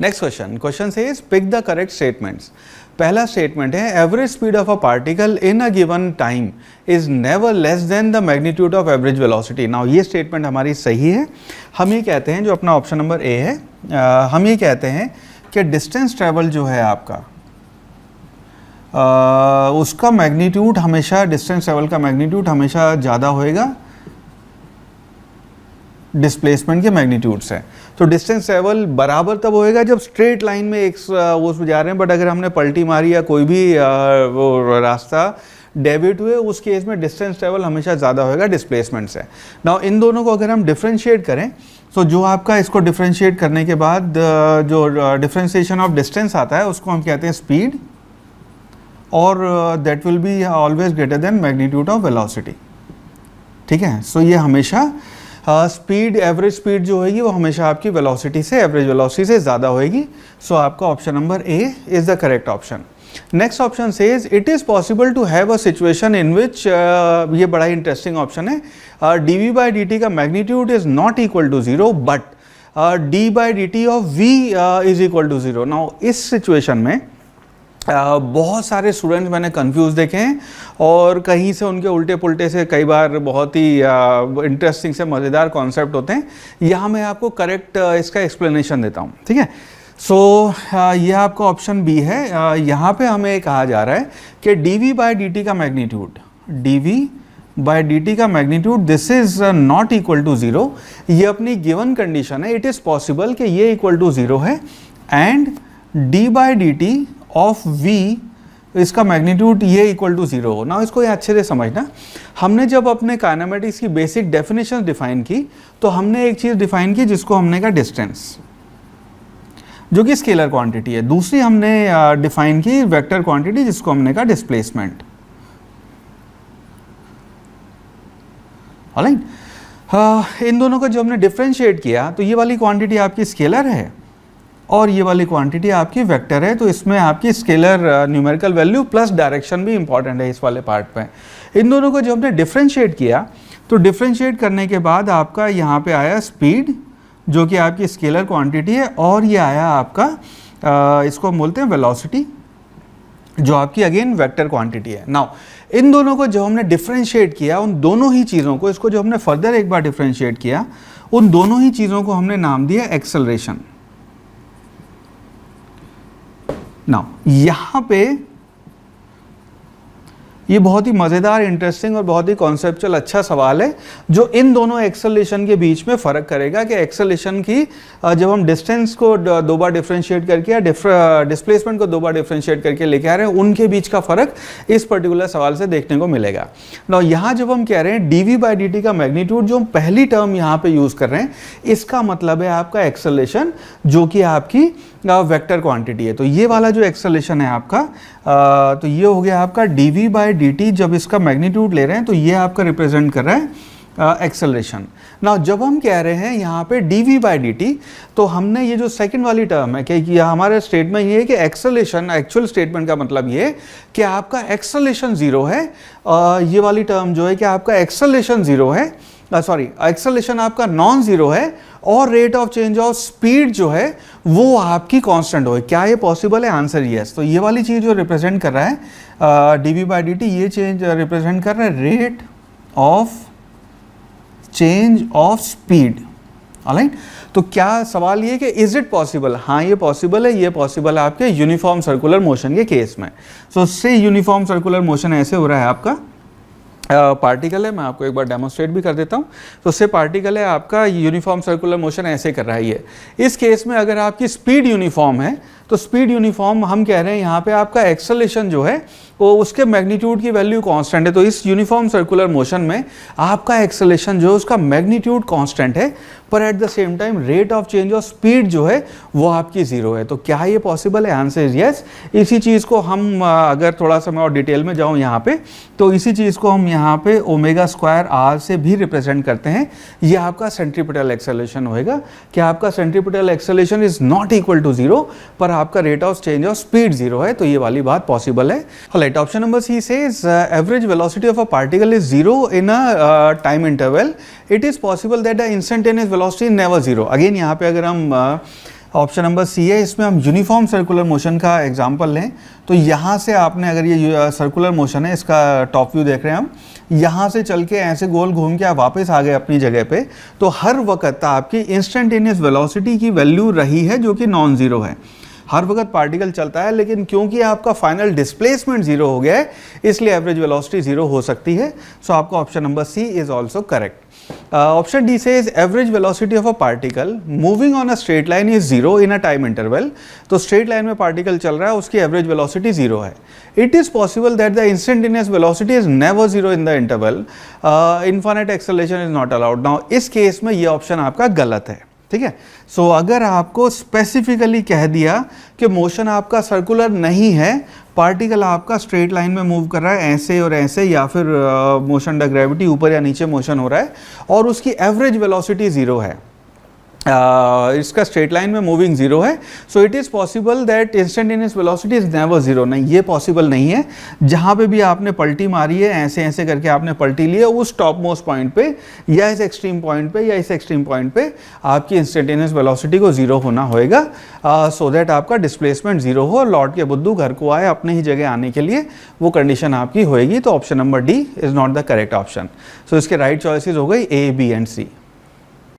Next question says is pick the correct statements. पहला statement है average speed of a particle in a given time is never less than the magnitude of average velocity. Now ये statement हमारी सही है। हम ये कहते हैं, जो अपना ऑप्शन नंबर ए है, हम ये कहते हैं कि डिस्टेंस ट्रेवल जो है आपका उसका मैग्नीट्यूड हमेशा, डिस्टेंस ट्रेवल का मैग्नीट्यूड हमेशा ज़्यादा होएगा डिस्प्लेसमेंट के मैग्नीट्यूड से। तो डिस्टेंस ट्रेवल बराबर तब होएगा जब स्ट्रेट लाइन में एक वो जा रहे हैं, बट अगर हमने पलटी मारी या कोई भी वो रास्ता डेविएट हुए, उस केस में डिस्टेंस ट्रेवल हमेशा ज़्यादा होएगा डिस्प्लेसमेंट से। नाउ इन दोनों को अगर हम डिफ्रेंशिएट करें तो जो आपका इसको डिफ्रेंशिएट करने के बाद जो डिफ्रेंशिएशन ऑफ डिस्टेंस आता है उसको हम कहते हैं स्पीड, और that will be always greater than magnitude of velocity. ठीक है, सो ये हमेशा स्पीड, एवरेज स्पीड जो होगी वो हमेशा आपकी वेलोसिटी से, एवरेज वेलोसिटी से ज़्यादा होगी। सो आपका option number A is the correct option. Next option says it is possible to have a situation in which, ये बड़ा इंटरेस्टिंग ऑप्शन है, D V by D T का magnitude is not equal to zero but D by D T of V is equal to zero. Now इस situation में बहुत सारे students मैंने confuse देखे हैं, और कहीं से उनके उल्टे पुल्टे से कई बार बहुत ही इंटरेस्टिंग से मज़ेदार कॉन्सेप्ट होते हैं। यहाँ मैं आपको करेक्ट इसका एक्सप्लेनेशन देता हूँ। ठीक है, सो ये आपका ऑप्शन बी है। यहाँ पे हमें कहा जा रहा है कि D V by D T का magnitude, D V by D T का magnitude this is not equal to zero. ये अपनी गिवन कंडीशन है, इट इज़ पॉसिबल कि ये इक्वल टू ज़ीरो है, and D by D T of v इसका magnitude ये इक्वल टू ज़ीरो हो। ना इसको ये अच्छे से समझना, हमने जब अपने काइनेमेटिक्स की बेसिक डेफिनेशन डिफाइन की तो हमने एक चीज़ डिफाइन की जिसको हमने कहा डिस्टेंस, जो कि स्केलर क्वांटिटी है। दूसरी हमने डिफाइन की वेक्टर क्वांटिटी जिसको हमने कहा डिस्प्लेसमेंट। ऑलराइट, इन दोनों को जो हमने डिफ्रेंशिएट किया तो ये वाली क्वांटिटी आपकी स्केलर है और ये वाली क्वांटिटी आपकी वेक्टर है। तो इसमें आपकी scalar numerical value plus direction भी इंपॉर्टेंट है इस वाले पार्ट पे। इन दोनों को जो हमने डिफ्रेंशिएट किया तो डिफ्रेंशिएट करने के बाद आपका यहाँ पे आया स्पीड, जो कि आपकी स्केलर क्वांटिटी है, और ये आया आपका इसको हम बोलते हैं वेलोसिटी, जो आपकी अगेन वेक्टर क्वांटिटी है। नाउ इन दोनों को जो हमने डिफ्रेंशिएट किया, उन दोनों ही चीज़ों को, इसको जो हमने फर्दर एक बार डिफ्रेंशिएट किया, उन दोनों ही चीज़ों को हमने नाम दिया एक्सेलरेशन। नाउ यहाँ पे ये बहुत ही मज़ेदार, इंटरेस्टिंग और बहुत ही कॉन्सेप्चुअल अच्छा सवाल है, जो इन दोनों एक्सेलरेशन के बीच में फ़र्क करेगा कि एक्सेलरेशन की जब हम डिस्टेंस को दो बार डिफ्रेंशिएट करके या डिस्प्लेसमेंट को दो बार डिफ्रेंशिएट करके लेके आ रहे हैं, उनके बीच का फ़र्क इस पर्टिकुलर सवाल से देखने को मिलेगा। नाउ यहाँ जब हम कह रहे हैं D V by D T का मैग्नीट्यूड, जो हम पहली टर्म यहाँ पे यूज़ कर रहे हैं, इसका मतलब है आपका एक्सेलरेशन, जो कि आपकी वेक्टर क्वांटिटी है। तो ये वाला जो एक्सेलरेशन है आपका, तो ये हो गया आपका D V by D T. जब इसका मैग्नीट्यूड ले रहे हैं तो ये आपका रिप्रेजेंट कर रहा है एक्सेलरेशन। नाउ जब हम कह रहे हैं यहाँ पे D V by D T, तो हमने ये जो सेकंड वाली टर्म है कि हमारे स्टेटमेंट ये है कि एक्सेलरेशन, एक्चुअल स्टेटमेंट का मतलब ये है कि आपका एक्सेलरेशन ज़ीरो है। ये वाली टर्म जो है कि आपका एक्सेलरेशन ज़ीरो है, सॉरी एक्सेलरेशन आपका नॉन ज़ीरो है, और rate of change of speed जो है वो आपकी कांस्टेंट हो। क्या ये पॉसिबल है? Answer yes. तो ये वाली चीज़ जो रिप्रेजेंट कर रहा है D V by D T, ये चेंज रिप्रेजेंट कर रहा है rate of change of speed. Alright, तो क्या सवाल ये कि इज इट पॉसिबल? हाँ ये पॉसिबल है, ये पॉसिबल है आपके यूनिफॉर्म सर्कुलर मोशन के केस में। सो से यूनिफॉर्म सर्कुलर मोशन ऐसे हो रहा है आपका, पार्टिकल है, मैं आपको एक बार डेमोन्स्ट्रेट भी कर देता हूँ। तो उससे पार्टिकल है आपका यूनिफॉर्म सर्कुलर मोशन ऐसे कर रहा है ये। इस केस में अगर आपकी स्पीड यूनिफॉर्म है तो स्पीड यूनिफॉर्म हम कह रहे हैं यहाँ पे आपका एक्सेलरेशन जो है वो उसके मैग्नीट्यूड की वैल्यू कांस्टेंट है। तो इस यूनिफॉर्म सर्कुलर मोशन में आपका एक्सेलरेशन जो है उसका मैग्नीट्यूड कांस्टेंट है, पर at the same time rate of change of speed जो है वो आपकी ज़ीरो है। तो क्या ये पॉसिबल है? Answer is yes. इसी चीज़ को हम अगर थोड़ा सा मैं और डिटेल में जाऊँ यहाँ पे, तो इसी चीज़ को हम यहाँ पे ओमेगा स्क्वायर आर से भी रिप्रेजेंट करते हैं। ये आपका सेंट्रीपिटल एक्सेलरेशन होएगा कि आपका centripetal acceleration is not equal to zero, पर आपका rate of change of speed zero है। तो ये वाली बात पॉसिबल है। Alright, option number C says average velocity of a particle is zero in a time interval. It is possible that the instantaneous velocity is never zero. Again यहाँ पे अगर हम ऑप्शन नंबर सी है। इसमें हम यूनिफॉर्म सर्कुलर मोशन का example लें तो यहाँ से आपने, अगर ये सर्कुलर मोशन है, इसका टॉप व्यू देख रहे हैं हम, यहाँ से चल के ऐसे गोल घूम के आप वापस आ गए अपनी जगह पे, तो हर वक्त आपकी इंस्टेंटेनियस वेलोसिटी की वैल्यू रही है जो कि नॉन ज़ीरो है। हर वक्त पार्टिकल चलता है, लेकिन क्योंकि आपका फाइनल डिस्प्लेसमेंट जीरो हो गया है, इसलिए एवरेज वेलोसिटी जीरो हो सकती है। सो आपका option number C is also correct. Option D says average velocity of a particle moving on a straight line is zero in a time interval. तो straight line में particle चल रहा है, उसकी एवरेज वेलोसिटी जीरो है। It is possible that the instantaneous velocity is never zero in the interval, infinite acceleration is not allowed. Now इस case में ये ऑप्शन आपका गलत है, ठीक है। सो अगर आपको स्पेसिफिकली कह दिया कि मोशन आपका सर्कुलर नहीं है, पार्टिकल आपका स्ट्रेट लाइन में मूव कर रहा है ऐसे और ऐसे, या फिर मोशन अंडर ग्रेविटी ऊपर या नीचे मोशन हो रहा है, और उसकी एवरेज वेलोसिटी जीरो है, इसका स्ट्रेट लाइन में मूविंग जीरो है, so it is possible that instantaneous velocity is never zero. नहीं, ये पॉसिबल नहीं है। जहाँ पे भी आपने पलटी मारी है, ऐसे ऐसे करके आपने पलटी ली है, उस टॉप मोस्ट पॉइंट पे या इस एक्सट्रीम पॉइंट पे या इस एक्सट्रीम पॉइंट पे आपकी इंस्टेंटेनियस वेलोसिटी को जीरो होना होएगा, सो दैट आपका डिस्प्लेसमेंट जीरो हो और लौट के बुद्धू घर को आए अपने ही जगह आने के लिए, वो कंडीशन आपकी होएगी। तो option number D is not the correct option. So इसके राइट चॉइसेस हो गई ए, बी एंड सी।